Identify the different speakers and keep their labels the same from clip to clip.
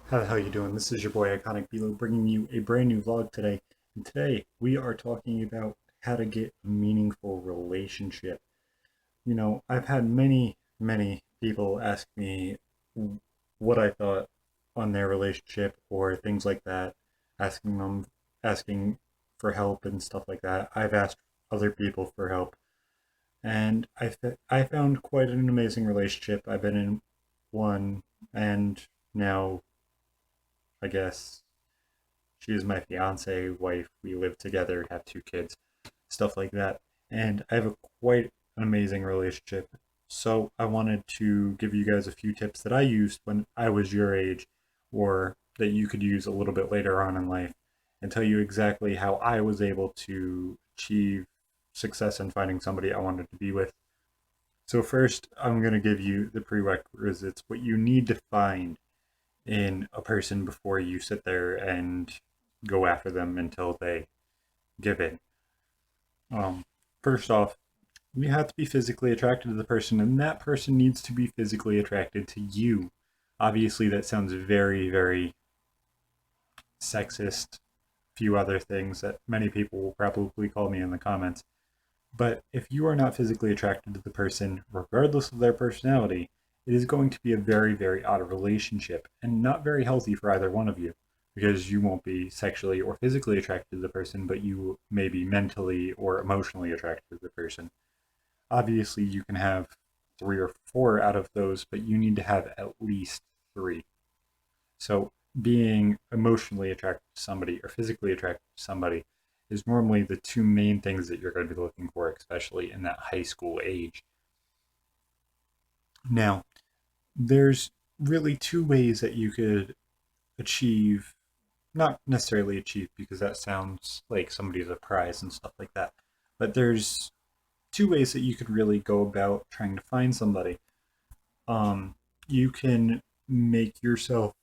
Speaker 1: How you doing? This is your boy IconicBelow bringing you a brand new vlog today. And today we are talking about how to get a meaningful relationship. I've had many people ask me what I thought on their relationship or things like that, asking for help and stuff like that. I've asked other people for help, and I found quite an amazing relationship. I've been in one, and now I guess she is my fiance, wife. We live together, have two kids, stuff like that. And I have quite an amazing relationship. So I wanted to give you guys a few tips that I used when I was your age, or that you could use a little bit later on in life, and tell you exactly how I was able to achieve success in finding somebody I wanted to be with. So, first, I'm going to give you the prerequisites, what you need to find in a person before you sit there and go after them until they give in. Um, First off, you have to be physically attracted to the person, and that person needs to be physically attracted to you. Obviously, that sounds very sexist. Few other things that many people will probably call me in the comments. But if you are not physically attracted to the person, regardless of their personality, it is going to be a very odd relationship and not very healthy for either one of you because you won't be sexually or physically attracted to the person, but you may be mentally or emotionally attracted to the person. Obviously, you can have three or four out of those, but you need to have at least three. So, being emotionally attracted to somebody or physically attracted to somebody is normally the two main things that you're going to be looking for, especially in that high school age. Now, there's really two ways that you could achieve, not necessarily achieve because that sounds like somebody's a prize and stuff like that, but there's two ways that you could really go about trying to find somebody. You can make yourself,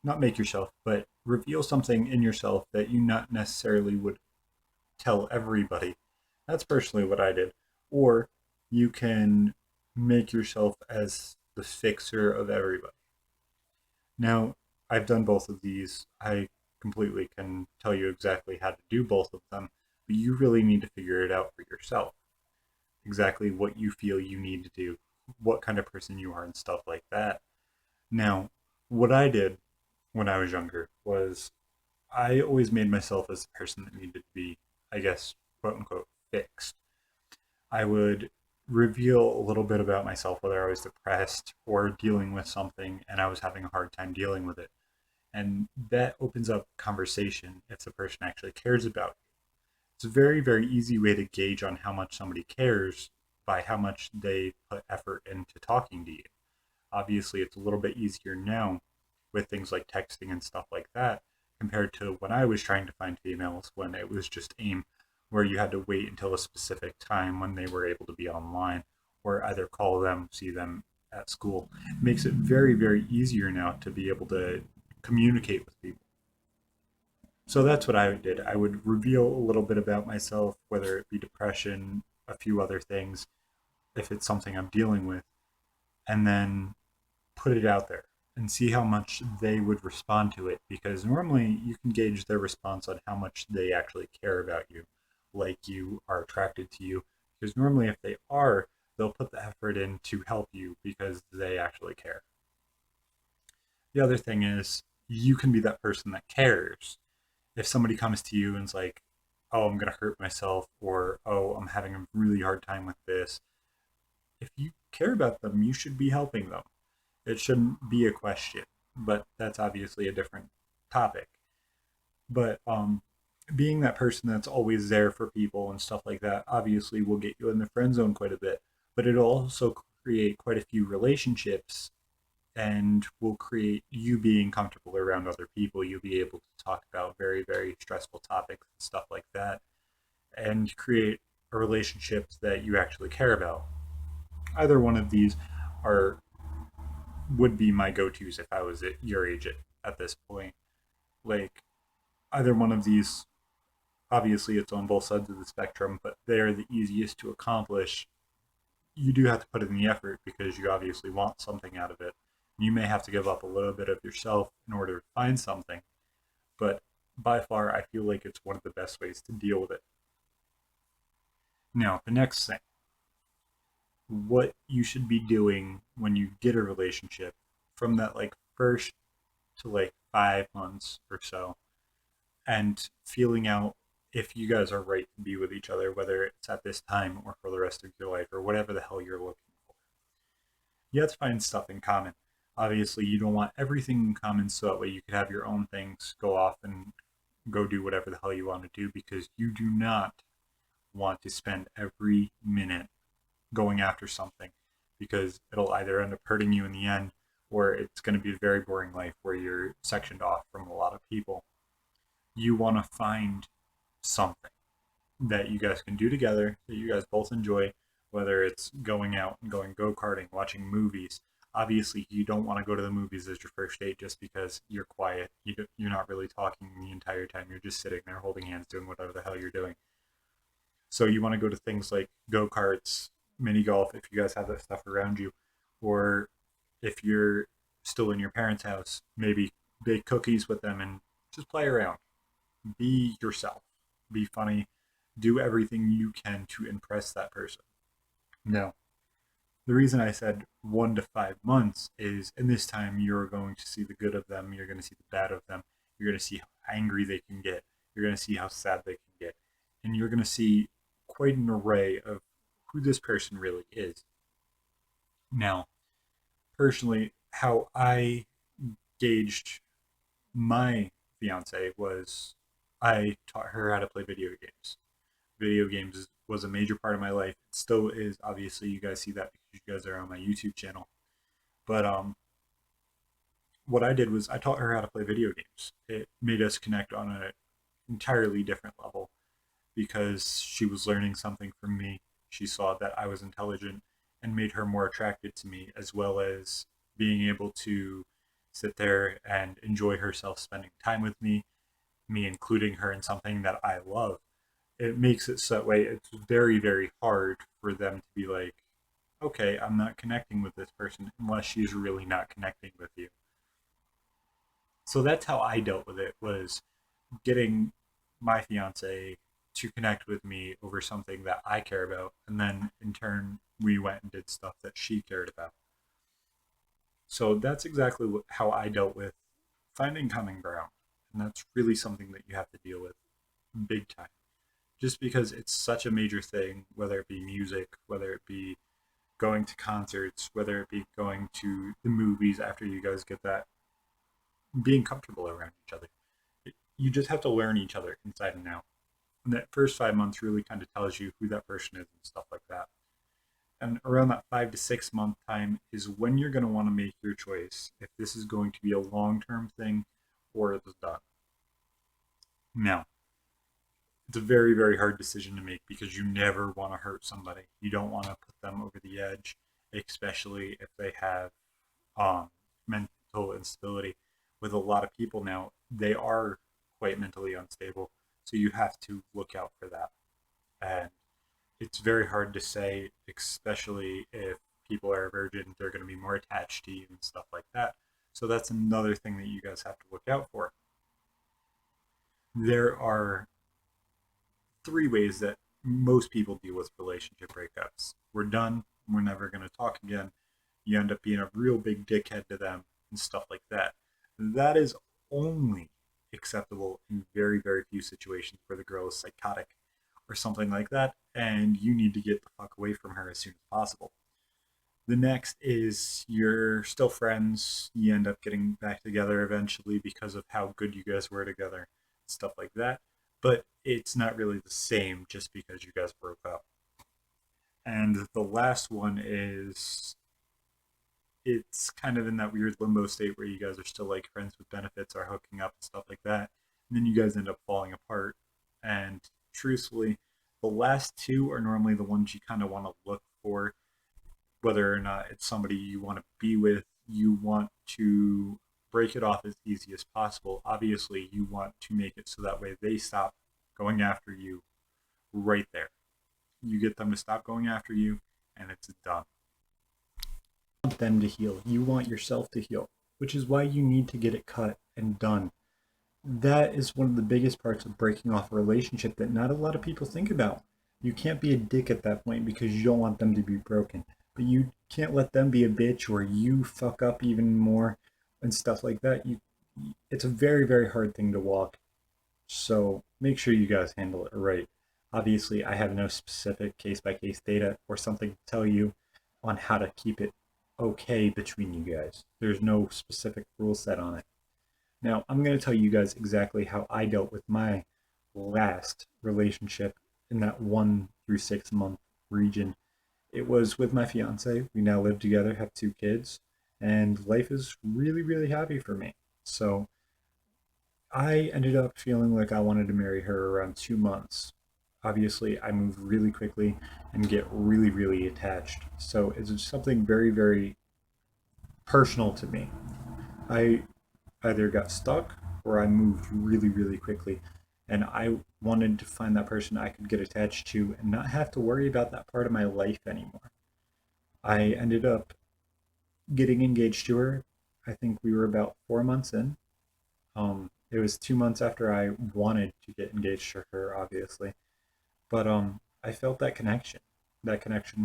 Speaker 1: not make yourself, but reveal something in yourself that you not necessarily would tell everybody. That's personally what I did. Or you can make yourself as the fixer of everybody. Now, I've done both of these. I completely can tell you exactly how to do both of them, but you really need to figure it out for yourself. Exactly what you feel you need to do, what kind of person you are, and stuff like that. Now, what I did when I was younger was I always made myself as a person that needed to be, I guess, quote unquote, fixed. I would reveal a little bit about myself, whether I was depressed or dealing with something and I was having a hard time dealing with it. And that opens up conversation if the person actually cares about you. It's a very easy way to gauge on how much somebody cares by how much they put effort into talking to you. Obviously, it's a little bit easier now with things like texting and stuff like that compared to when I was trying to find females when it was just AIM, where you had to wait until a specific time when they were able to be online or either call them, see them at school. It makes it very easier now to be able to communicate with people. So that's what I did. I would reveal a little bit about myself, whether it be depression, a few other things, if it's something I'm dealing with, and then put it out there and see how much they would respond to it because normally you can gauge their response on how much they actually care about you, like you, are attracted to you. Because normally, if they are, they'll put the effort in to help you because they actually care. The other thing is, you can be that person that cares. If somebody comes to you and is like, oh, I'm going to hurt myself, or oh, I'm having a really hard time with this, if you care about them, you should be helping them. It shouldn't be a question, but that's obviously a different topic. But being that person that's always there for people and stuff like that obviously will get you in the friend zone quite a bit, but it'll also create quite a few relationships and will create you being comfortable around other people. You'll be able to talk about very stressful topics and stuff like that and create a relationship that you actually care about. Either one of these are would be my go-tos if I was at your age at this point. Like either one of these, obviously it's on both sides of the spectrum, but they're the easiest to accomplish. You do have to put in the effort because you obviously want something out of it, You may have to give up a little bit of yourself in order to find something, but by far, I feel like it's one of the best ways to deal with it. Now, the next thing, what you should be doing when you get a relationship from that like first to like 5 months or so, and feeling out if you guys are right to be with each other, whether it's at this time or for the rest of your life or whatever the hell you're looking for. You have to find stuff in common. Obviously, you don't want everything in common, so that way you could have your own things, go off and go do whatever the hell you want to do, because you do not want to spend every minute going after something, because it'll either end up hurting you in the end, or it's going to be a very boring life where you're sectioned off from a lot of people. You want to find something that you guys can do together that you guys both enjoy, whether it's going out and going go-karting, watching movies. Obviously, you don't want to go to the movies as your first date just because you're quiet. You're not really talking the entire time. You're just sitting there holding hands, doing whatever the hell you're doing. So you want to go to things like go-karts, mini golf, if you guys have that stuff around you, or if you're still in your parents' house, maybe bake cookies with them and just play around. Be yourself. Be funny. Do everything you can to impress that person. Now, the reason I said 1 to 5 months is in this time you're going to see the good of them, you're going to see the bad of them, you're going to see how angry they can get, you're going to see how sad they can get, and you're going to see quite an array of who this person really is. Now, personally, how I gauged my fiance was I taught her how to play video games. Video games was a major part of my life. It still is. Obviously, you guys see that because you guys are on my YouTube channel. But what I did was I taught her how to play video games. It made us connect on an entirely different level because she was learning something from me. She saw that I was intelligent and made her more attracted to me, as well as being able to sit there and enjoy herself spending time with me including her in something that I love. It makes it so that way it's very, very hard for them to be like, okay, I'm not connecting with this person unless she's really not connecting with you. So that's how I dealt with it, was getting my fiance to connect with me over something that I care about, and then in turn we went and did stuff that she cared about. So that's exactly how I dealt with finding common ground, and that's really something that you have to deal with big time. Just because it's such a major thing, whether it be music, whether it be going to concerts, whether it be going to the movies after you guys get that, being comfortable around each other. You just have to learn each other inside and out. And that first 5 months really kind of tells you who that person is and stuff like that. And around that 5 to 6 month time is when you're going to want to make your choice if this is going to be a long term thing or it's done. Now, it's a very, very hard decision to make because you never want to hurt somebody. You don't want to put them over the edge, especially if they have mental instability. With a lot of people now, they are quite mentally unstable. So you have to look out for that. And it's very hard to say, especially if people are a virgin, they're going to be more attached to you and stuff like that. So that's another thing that you guys have to look out for. There are 3 ways that most people deal with relationship breakups. We're done. We're never going to talk again. You end up being a real big dickhead to them and stuff like that. That is only acceptable in very, very few situations where the girl is psychotic or something like that, and you need to get the fuck away from her as soon as possible. The next is you're still friends. You end up getting back together eventually because of how good you guys were together, stuff like that. But it's not really the same just because you guys broke up. And the last one is it's kind of in that weird limbo state where you guys are still like friends with benefits or hooking up and stuff like that. And then you guys end up falling apart. And truthfully, the last 2 are normally the ones you kind of want to look for, whether or not it's somebody you want to be with. You want to break it off as easy as possible. Obviously, you want to make it so that way they stop going after you right there. You get them to stop going after you, and it's done. them to heal. You want yourself to heal, which is why you need to get it cut and done. That is one of the biggest parts of breaking off a relationship that not a lot of people think about. You can't be a dick at that point because you don't want them to be broken. But you can't let them be a bitch or you fuck up even more and stuff like that. It's a very, very hard thing to walk. So make sure you guys handle it right. Obviously, I have no specific case by case data or something to tell you on how to keep it okay between you guys. There's no specific rule set on it. Now, I'm going to tell you guys exactly how I dealt with my last relationship in that 1 through 6 month region. It was with my fiance. We now live together, have 2 kids, and life is really, really happy for me. So I ended up feeling like I wanted to marry her around 2 months. Obviously, I move really quickly and get really, really attached. So it's something very, very personal to me. I either got stuck or I moved really, really quickly. And I wanted to find that person I could get attached to and not have to worry about that part of my life anymore. I ended up getting engaged to her. I think we were about 4 months in. It was 2 months after I wanted to get engaged to her, obviously. But I felt that connection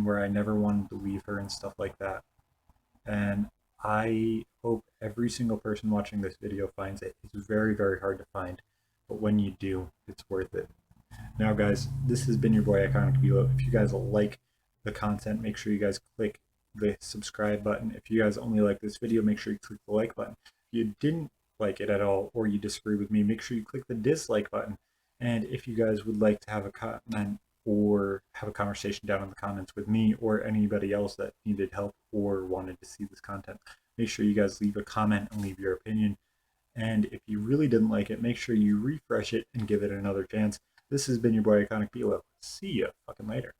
Speaker 1: where I never wanted to leave her and stuff like that. And I hope every single person watching this video finds it. It's very, very hard to find, but when you do, it's worth it. Now, guys, this has been your boy IconicBelow. If you guys like the content, make sure you guys click the subscribe button. If you guys only like this video, make sure you click the like button. If you didn't like it at all or you disagree with me, make sure you click the dislike button. And if you guys would like to have a comment or have a conversation down in the comments with me or anybody else that needed help or wanted to see this content, make sure you guys leave a comment and leave your opinion. And if you really didn't like it, make sure you refresh it and give it another chance. This has been your boy IconicBelow. See ya fucking later.